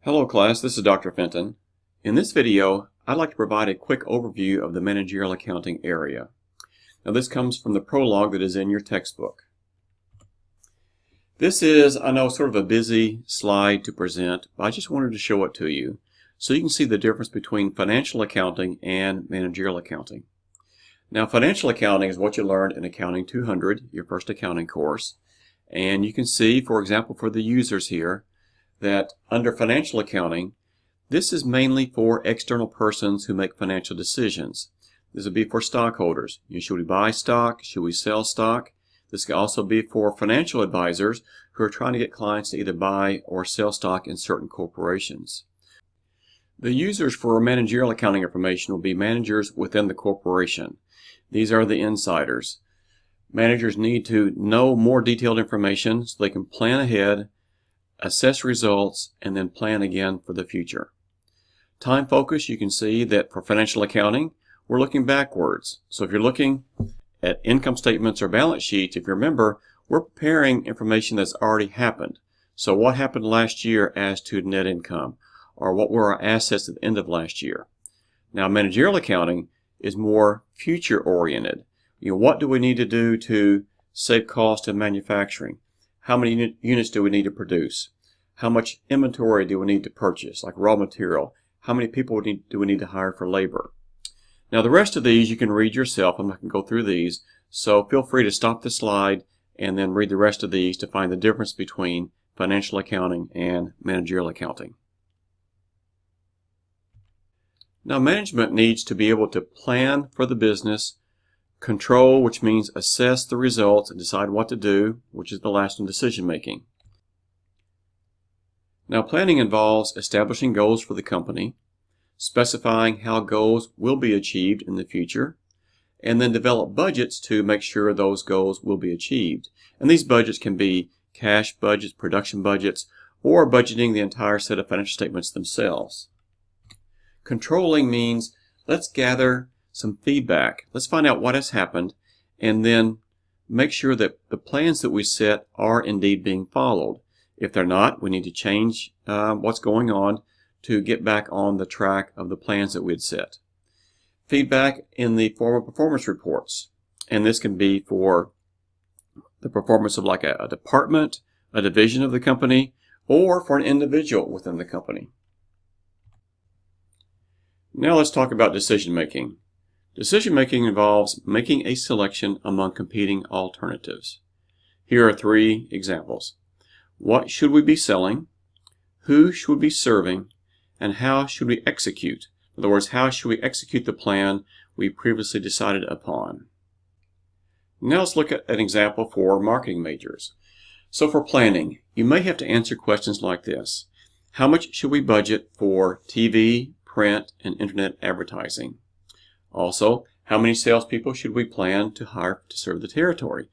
Hello class, this is Dr. Fenton. In this video, I'd like to provide a quick overview of the managerial accounting area. Now this comes from the prologue that is in your textbook. This is, I know, sort of a busy slide to present, but I just wanted to show it to you so you can see the difference between financial accounting and managerial accounting. Now financial accounting is what you learned in Accounting 200, your first accounting course, and you can see, for example, for the users here, that under financial accounting, this is mainly for external persons who make financial decisions. This would be for stockholders. Should we buy stock? Should we sell stock? This can also be for financial advisors who are trying to get clients to either buy or sell stock in certain corporations. The users for managerial accounting information will be managers within the corporation. These are the insiders. Managers need to know more detailed information so they can plan ahead, assess results, and then plan again for the future. Time focus, you can see that for financial accounting, we're looking backwards. So if you're looking at income statements or balance sheets, if you remember, we're preparing information that's already happened. So what happened last year as to net income, or what were our assets at the end of last year? Now managerial accounting is more future oriented. What do we need to do to save cost in manufacturing? How many units do we need to produce? How much inventory do we need to purchase, like raw material? How many people do we need to hire for labor? Now the rest of these you can read yourself. I'm not going to go through these, so feel free to stop the slide and then read the rest of these to find the difference between financial accounting and managerial accounting. Now management needs to be able to plan for the business, control, which means assess the results and decide what to do, which is the last one, decision making. Now planning involves establishing goals for the company, specifying how goals will be achieved in the future, and then develop budgets to make sure those goals will be achieved. And these budgets can be cash budgets, production budgets, or budgeting the entire set of financial statements themselves. Controlling means let's gather some feedback. Let's find out what has happened and then make sure that the plans that we set are indeed being followed. If they're not, we need to change what's going on to get back on the track of the plans that we had set. Feedback in the form of performance reports. And this can be for the performance of like a department, a division of the company, or for an individual within the company. Now let's talk about decision making. Decision-making involves making a selection among competing alternatives. Here are three examples. What should we be selling? Who should we be serving? And how should we execute? In other words, how should we execute the plan we previously decided upon? Now let's look at an example for marketing majors. So for planning, you may have to answer questions like this. How much should we budget for TV, print, and internet advertising? Also, how many salespeople should we plan to hire to serve the territory?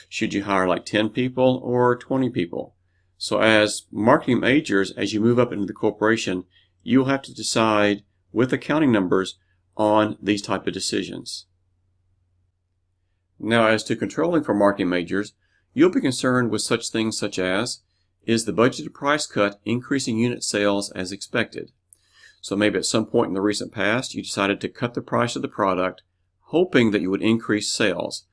Should you hire like 10 people or 20 people? So as marketing majors, as you move up into the corporation, you'll have to decide with accounting numbers on these type of decisions. Now as to controlling for marketing majors, you'll be concerned with such things such as, is the budgeted price cut increasing unit sales as expected? So maybe at some point in the recent past, you decided to cut the price of the product, hoping that you would increase sales.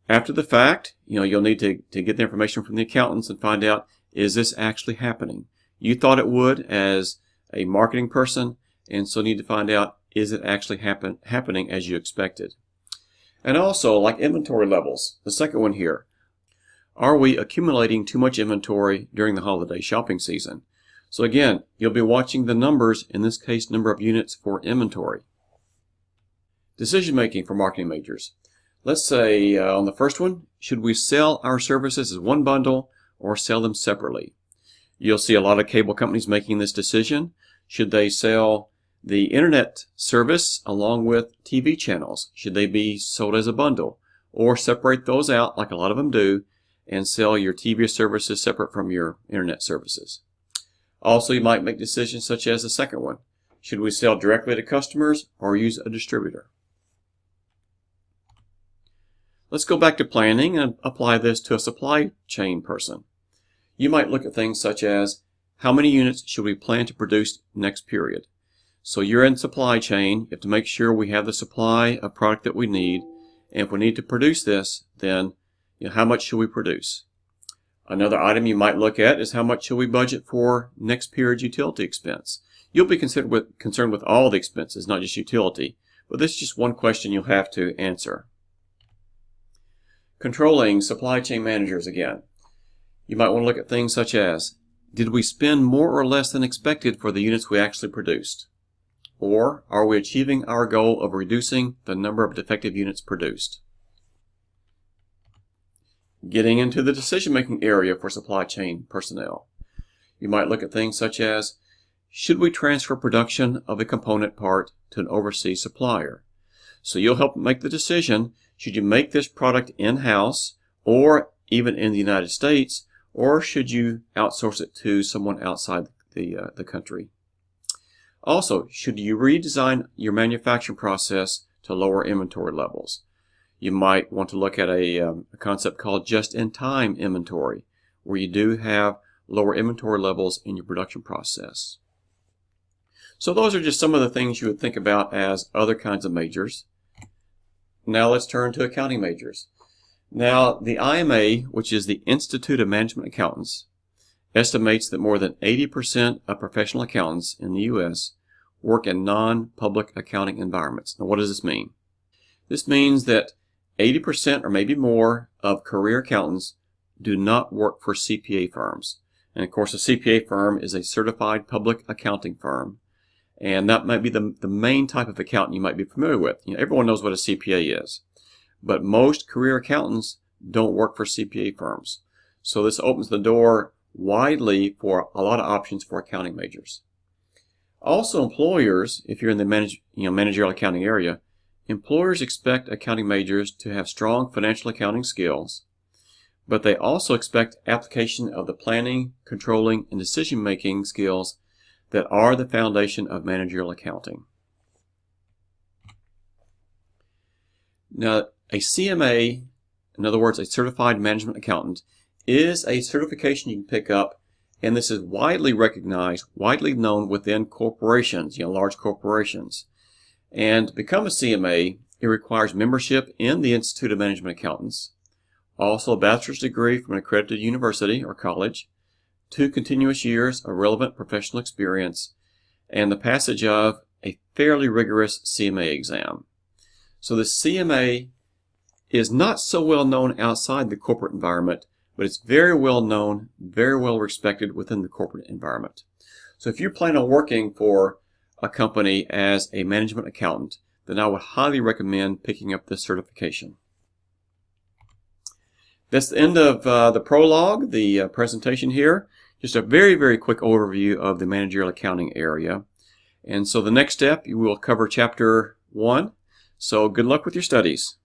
After the fact, you'll need to get the information from the accountants and find out, is this actually happening? You thought it would as a marketing person, and so need to find out, is it actually happening as you expected? And also, like inventory levels, the second one here. Are we accumulating too much inventory during the holiday shopping season? So again, you'll be watching the numbers, in this case, number of units for inventory. Decision making for marketing majors. Let's say on the first one, should we sell our services as one bundle or sell them separately? You'll see a lot of cable companies making this decision. Should they sell the internet service along with TV channels? Should they be sold as a bundle? Or separate those out, like a lot of them do, and sell your TV services separate from your internet services? Also, you might make decisions such as the second one. Should we sell directly to customers or use a distributor? Let's go back to planning and apply this to a supply chain person. You might look at things such as, how many units should we plan to produce next period? So you're in supply chain. You have to make sure we have the supply of product that we need. And if we need to produce this, then how much should we produce? Another item you might look at is how much should we budget for next period's utility expense? You'll be concerned with all the expenses, not just utility. But this is just one question you'll have to answer. Controlling supply chain managers again. You might want to look at things such as, did we spend more or less than expected for the units we actually produced? Or are we achieving our goal of reducing the number of defective units produced? Getting into the decision-making area for supply chain personnel. You might look at things such as, should we transfer production of a component part to an overseas supplier? So you'll help make the decision, should you make this product in-house or even in the United States, or should you outsource it to someone outside the country? Also, should you redesign your manufacturing process to lower inventory levels? You might want to look at a concept called just-in-time inventory, where you do have lower inventory levels in your production process. So those are just some of the things you would think about as other kinds of majors. Now let's turn to accounting majors. Now the IMA, which is the Institute of Management Accountants, estimates that more than 80% of professional accountants in the U.S. work in non-public accounting environments. Now what does this mean? This means that 80% or maybe more of career accountants do not work for CPA firms. And of course a CPA firm is a certified public accounting firm. And that might be the main type of accountant you might be familiar with. Everyone knows what a CPA is. But most career accountants don't work for CPA firms. So this opens the door widely for a lot of options for accounting majors. Also employers, if you're in the managerial accounting area, employers expect accounting majors to have strong financial accounting skills, but they also expect application of the planning, controlling, and decision-making skills that are the foundation of managerial accounting. Now, a CMA, in other words, a Certified Management Accountant, is a certification you can pick up, and this is widely recognized, widely known within corporations, large corporations. And to become a CMA, it requires membership in the Institute of Management Accountants, also a bachelor's degree from an accredited university or college, 2 continuous years of relevant professional experience, and the passage of a fairly rigorous CMA exam. So the CMA is not so well known outside the corporate environment, but it's very well known, very well respected within the corporate environment. So if you plan on working for a company as a management accountant, then I would highly recommend picking up this certification. That's the end of the prologue, the presentation here. Just a very, very quick overview of the managerial accounting area. And so the next step, you will cover Chapter 1. So good luck with your studies.